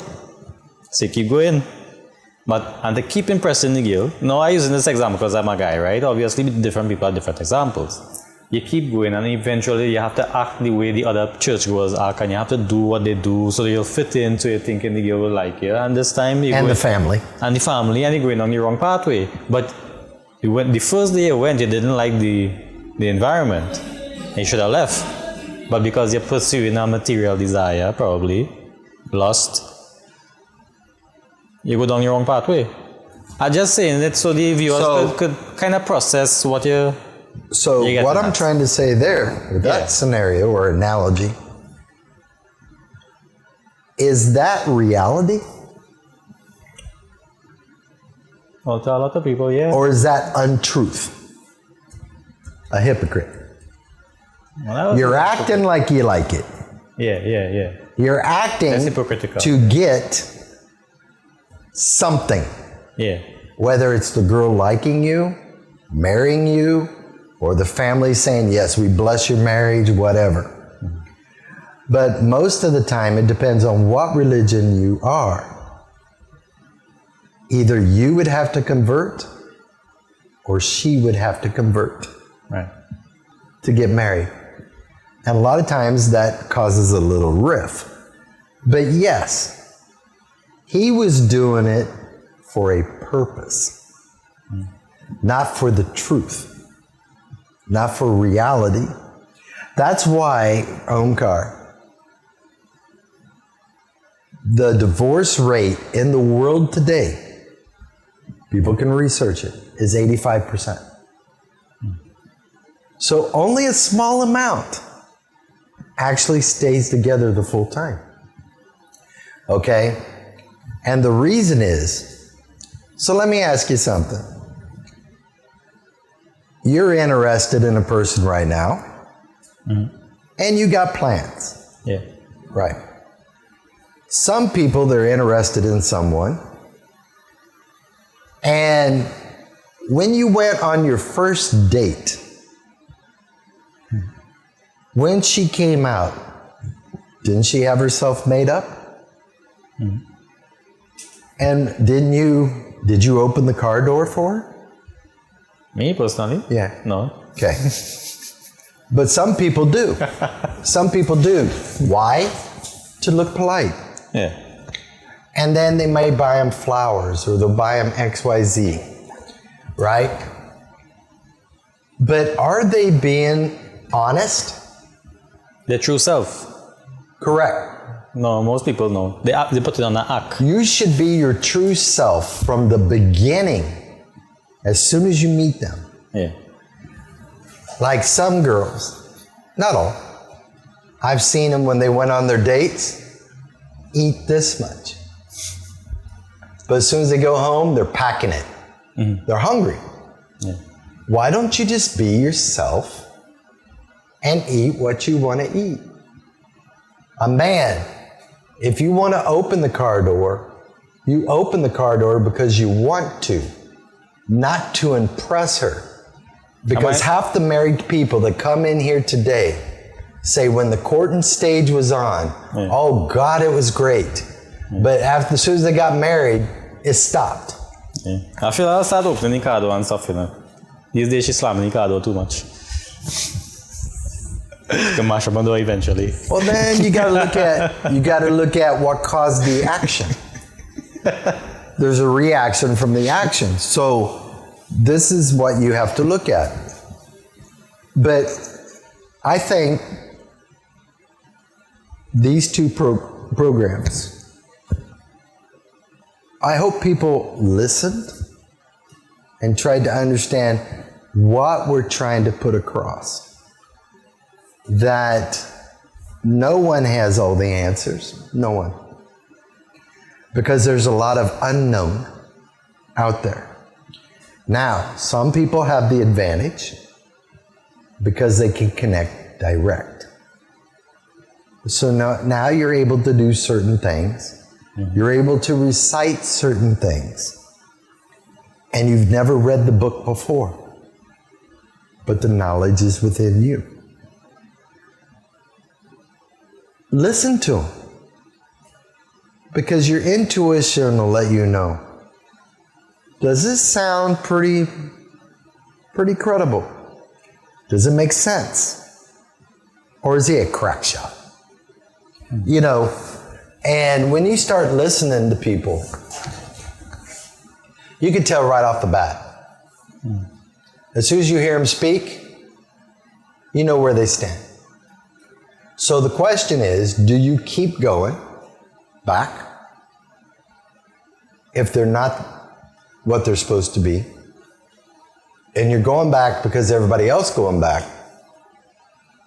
So you keep going. And to keep impressing the girl, now I'm using this example because I'm a guy, right? Obviously, different people have different examples. You keep going and eventually you have to act the way the other churchgoers act, and you have to do what they do so that you'll fit in, so you're thinking the girl will like you. And this time you the family. And the family, and you're going on the wrong pathway. But the first day you went, you didn't like the environment. You should have left. But because you're pursuing a material desire, probably, lust, you go down the wrong pathway. I'm just saying it so the viewers could kind of process what you're... So what I'm trying to say there, with that scenario or analogy, is that reality? Well, to a lot of people, yeah. Or is that untruth? A hypocrite. Well, you're acting like you like it. Yeah. You're acting to get something. Yeah. Whether it's the girl liking you, marrying you, or the family saying, yes, we bless your marriage, whatever. But most of the time, it depends on what religion you are. Either you would have to convert, or she would have to convert. Right. To get married. And a lot of times that causes a little rift. But yes, he was doing it for a purpose, not for the truth. not for reality. That's why, Omkar, the divorce rate in the world today, people can research it, is 85%. So only a small amount actually stays together the full time. Okay? And the reason is, so let me ask you something. You're interested in a person right now, and you got plans. Yeah. Right. Some people, they're interested in someone, and when you went on your first date, when she came out, didn't she have herself made up? And did you open the car door for her? Me personally? Yeah. No. Okay. But some people do. Some people do. Why? To look polite. Yeah. And then they may buy them flowers or they'll buy them XYZ. Right? But are they being honest? Their true self. Correct. No, most people know. They put it on an act. You should be your true self from the beginning, as soon as you meet them. Yeah. Like some girls, not all, I've seen them when they went on their dates, eat this much. But as soon as they go home, they're packing it. They're hungry. Yeah. Why don't you just be yourself and eat what you want to eat? A man, if you want to open the car door, you open the car door because you want to, not to impress her. Because half the married people that come in here today say when the courting stage was on, oh God, it was great. But as soon as they got married, it stopped. Yeah. I feel I'll start opening the car door and stuff, you know. These days she's slamming the car door too much. Can mash up my door eventually. Well, then you gotta look at what caused the action. There's a reaction from the action. So this is what you have to look at. But I think these two programs, I hope people listened and tried to understand what we're trying to put across. That no one has all the answers. No one. Because there's a lot of unknown out there. Now, some people have the advantage because they can connect direct. So now you're able to do certain things. You're able to recite certain things. And you've never read the book before. But the knowledge is within you. Listen to them. Because your intuition will let you know. Does this sound pretty credible? Does it make sense? Or is he a crack shot? You know, and when you start listening to people, you can tell right off the bat. As soon as you hear them speak, you know where they stand. So the question is, do you keep going back if they're not what they're supposed to be? And you're going back because everybody else going back?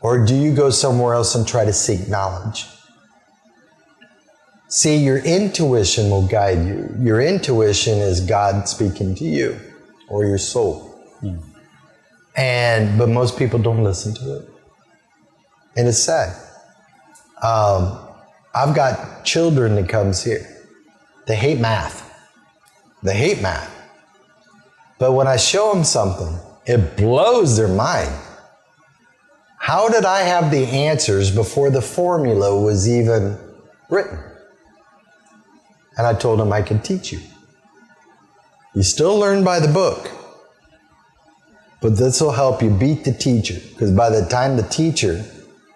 Or do you go somewhere else and try to seek knowledge? See, your intuition will guide you. Your intuition is God speaking to you or your soul. But most people don't listen to it. And it's sad. I've got children that comes here. They hate math. They hate math. But when I show them something, it blows their mind. How did I have the answers before the formula was even written? And I told them I could teach you. You still learn by the book. But this will help you beat the teacher. Because by the time the teacher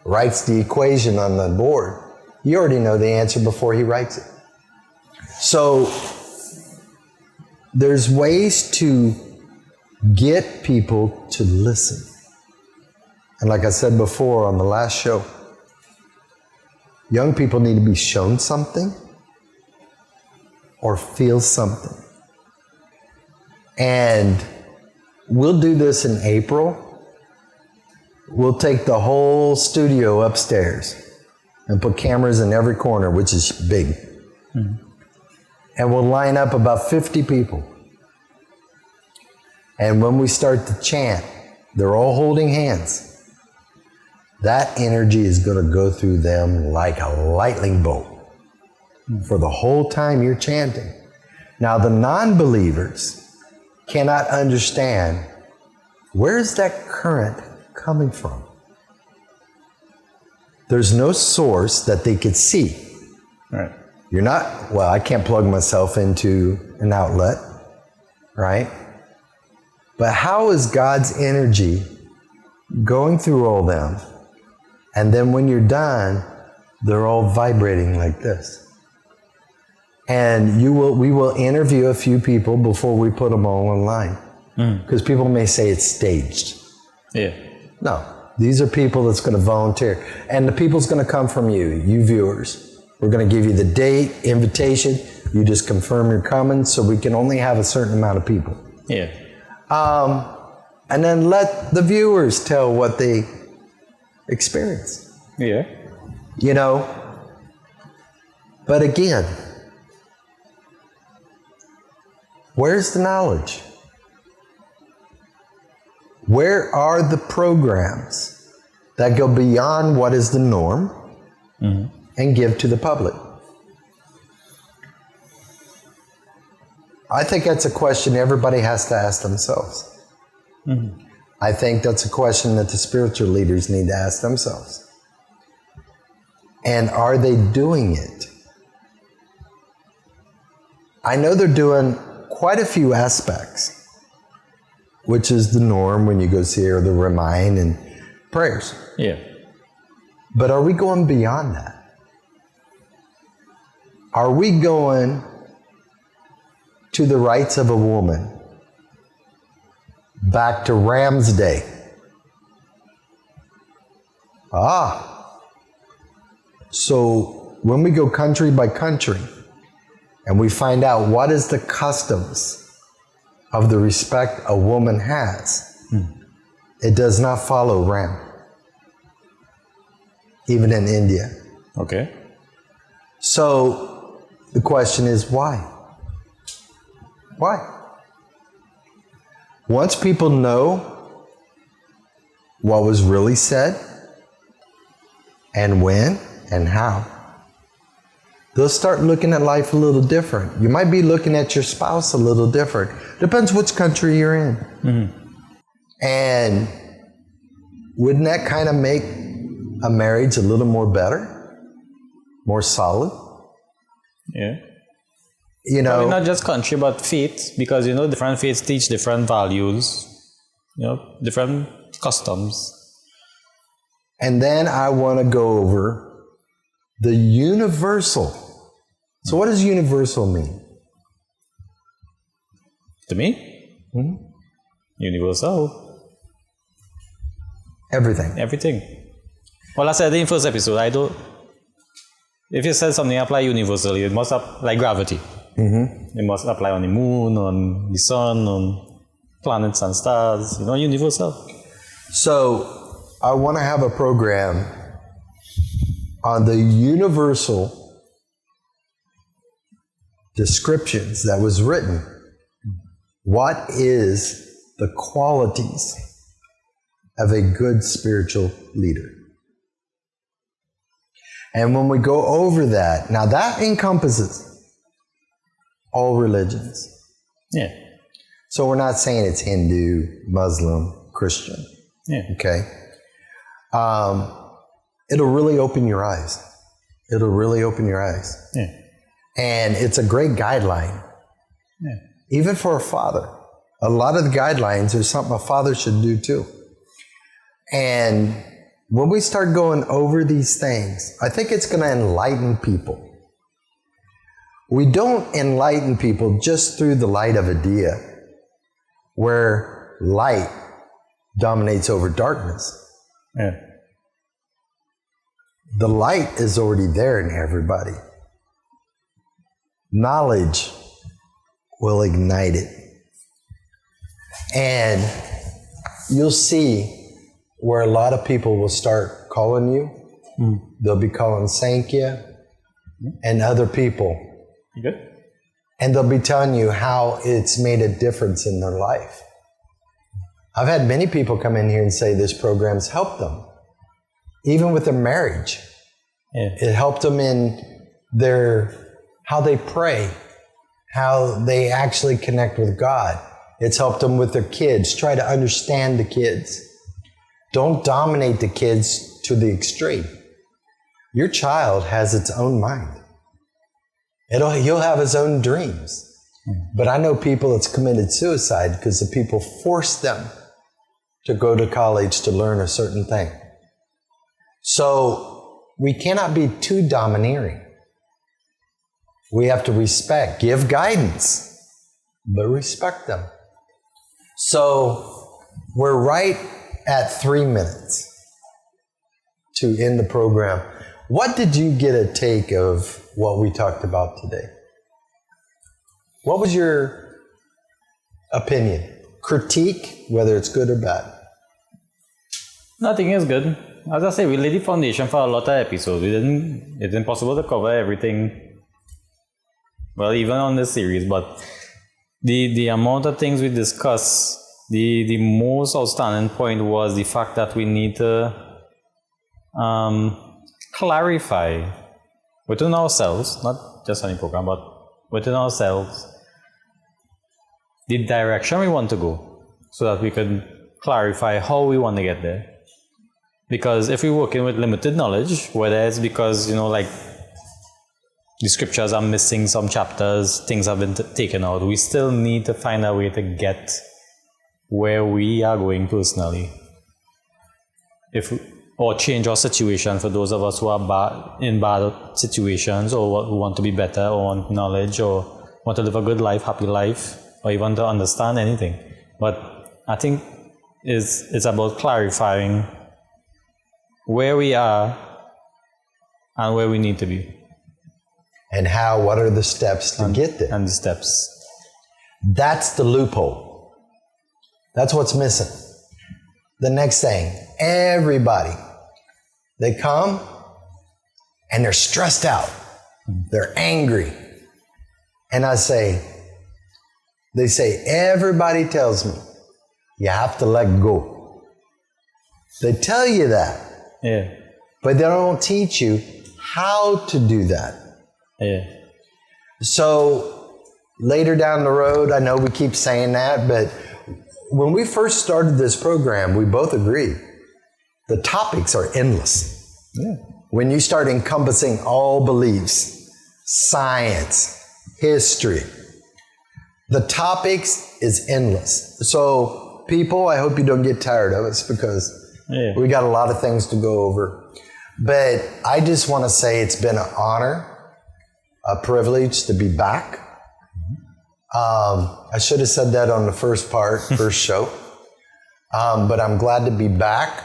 writes the equation on the board, you already know the answer before he writes it. So there's ways to get people to listen. And like I said before on the last show, young people need to be shown something or feel something. And we'll do this in April. We'll take the whole studio upstairs and put cameras in every corner, which is big. Mm-hmm. And we'll line up about 50 people. And when we start to chant, they're all holding hands. That energy is going to go through them like a lightning bolt for the whole time you're chanting. Now, the non-believers cannot understand, where's that current coming from? There's no source that they could see. Right. You're not, well, I can't plug myself into an outlet, right? But how is God's energy going through all them? And then when you're done, they're all vibrating like this. And we will interview a few people before we put them all online. Because people may say it's staged. Yeah. No, these are people that's going to volunteer. And the people's going to come from you viewers. We're going to give you the date, invitation. You just confirm you're coming, so we can only have a certain amount of people. Yeah. And then let the viewers tell what they experience. Yeah. You know? But again, where's the knowledge? Where are the programs that go beyond what is the norm and give to the public? I think that's a question everybody has to ask themselves. I think that's a question that the spiritual leaders need to ask themselves. And are they doing it? I know they're doing quite a few aspects, which is the norm when you go see her, the remind and prayers. Yeah. But are we going beyond that? Are we going to the rights of a woman? Back to Ram's day. So when we go country by country and we find out what is the customs of the respect a woman has, it does not follow Ram. Even in India. Okay. So the question is why? Why? Once people know what was really said and when and how, they'll start looking at life a little different. You might be looking at your spouse a little different. Depends which country you're in. And wouldn't that kind of make a marriage a little more better? More solid? Yeah. You know, probably not just country, but faith, because, different faiths teach different values, different customs. And then I want to go over the universal. So what does universal mean? To me? Universal. Everything. Well, I said in the first episode, if you said something apply universally, it must apply like gravity. It must apply on the moon, on the sun, on planets and stars, universal. So I want to have a program on the universal descriptions that was written. What is the qualities of a good spiritual leader? And when we go over that, now that encompasses all religions. Yeah. So we're not saying it's Hindu, Muslim, Christian. Yeah. Okay? It'll really open your eyes. Yeah. And it's a great guideline. Yeah. Even for a father. A lot of the guidelines are something a father should do too. And when we start going over these things, I think it's going to enlighten people. We don't enlighten people just through the light of a dia, where light dominates over darkness. Yeah. The light is already there in everybody. Knowledge will ignite it. And you'll see where a lot of people will start calling you. They'll be calling Sankhya and other people. You good? And they'll be telling you how it's made a difference in their life. I've had many people come in here and say this program's helped them, even with their marriage. Yeah. It helped them in how they pray, how they actually connect with God. It's helped them with their kids. Try to understand the kids. Don't dominate the kids to the extreme. Your child has its own mind. He'll have his own dreams. But I know people that's committed suicide because the people forced them to go to college to learn a certain thing. So we cannot be too domineering. We have to respect, give guidance, but respect them. So we're right at 3 minutes to end the program. What did you get a take of what we talked about today? What was your opinion? Critique, whether it's good or bad? Nothing is good. As I say, we laid the foundation for a lot of episodes. It's impossible to cover everything, well, even on this series, but the amount of things we discussed, the most outstanding point was the fact that we need to clarify within ourselves, not just any program, but within ourselves, the direction we want to go so that we can clarify how we want to get there. Because if we're working with limited knowledge, whether it's because, like the scriptures are missing some chapters, things have been taken out, we still need to find a way to get where we are going personally. Or change our situation for those of us who are in bad situations, or who want to be better, or want knowledge, or want to live a good life, happy life, or even to understand anything. But I think it's about clarifying where we are and where we need to be. And what are the steps to get there? And the steps. That's the loophole. That's what's missing. The next thing, everybody, they come and they're stressed out. They're angry. And they say, everybody tells me you have to let go. They tell you that. Yeah. But they don't teach you how to do that. Yeah. So later down the road, I know we keep saying that, but when we first started this program, we both agreed the topics are endless. Yeah. When you start encompassing all beliefs, science, history, the topics is endless. So people, I hope you don't get tired of us because we got a lot of things to go over. But I just want to say it's been an honor, a privilege to be back. I should have said that on the first show. But I'm glad to be back.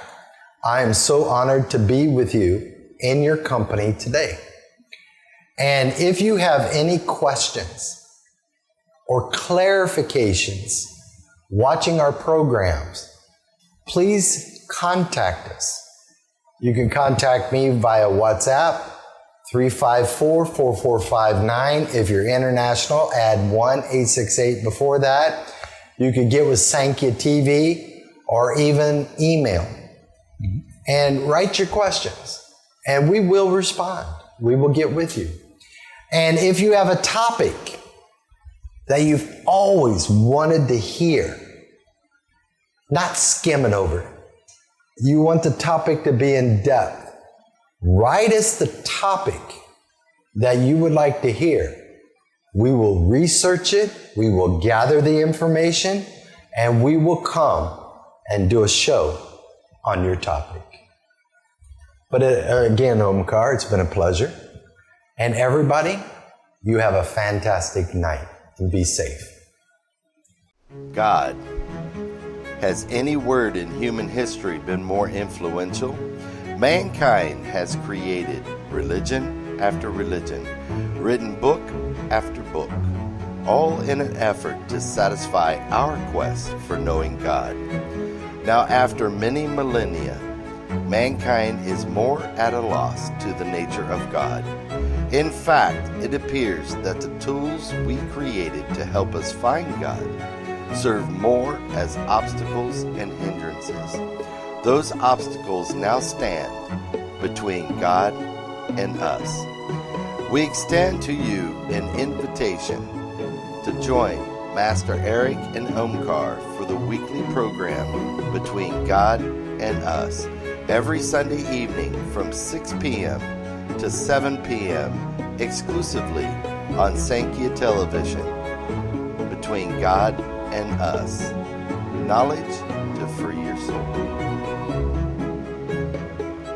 I am so honored to be with you in your company today. And if you have any questions or clarifications watching our programs, please contact us. You can contact me via WhatsApp, 354-4459. If you're international, add 1-868 before that. You could get with Sankhya TV or even email. And write your questions. And we will respond. We will get with you. And if you have a topic that you've always wanted to hear, not skimming over it, you want the topic to be in depth, write us the topic that you would like to hear. We will research it, we will gather the information, and we will come and do a show on your topic. But again, Omkar, it's been a pleasure. And everybody, you have a fantastic night and be safe. God Has any word in human history been more influential? Mankind has created religion after religion, written book after book, all in an effort to satisfy our quest for knowing God. Now, after many millennia, mankind is more at a loss to the nature of God. In fact, it appears that the tools we created to help us find God serve more as obstacles and hindrances. Those obstacles now stand between God and us. We extend to you an invitation to join Master Eric and Omkar for the weekly program Between God and Us every Sunday evening from 6 p.m. to 7 p.m. exclusively on Sankhya Television. Between God and Us. Knowledge to free your soul.